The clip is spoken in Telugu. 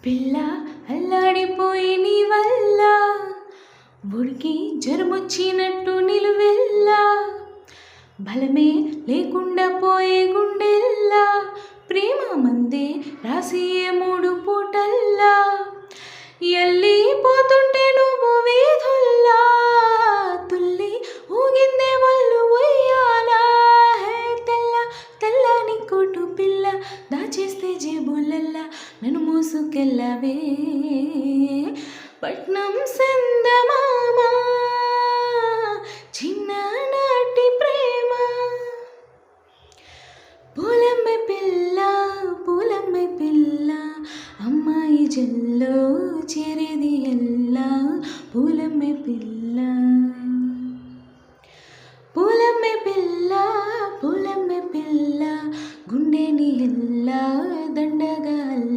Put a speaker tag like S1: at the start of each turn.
S1: పిల్ల అల్లాడిపోయి నీ వల్ల ఉడికి జరమొచ్చినట్టు నిలువెల్లా బలమే లేకుండా పోయే గుండెల్లా ప్రేమ మందే రాసి మూడు పూటల్లా ఎల్లిపోతుంటే నువ్వు వీధుల్లా తుల్లి ఊగిందే వల్లు ఉయ్యాలా తెల్ల తెల్లని కోటు పిల్ల దాచేస్తే జేబులల్లా నన్ను మోసుకెళ్ళవే పట్నం సందమామ చిన్ననాటి ప్రేమ పూలమ్మ పిల్ల అమ్మాయి జల్లో చేరేది ఎల్లా పూలమ్మ పిల్ల గుండెని ఎల్లా దండగా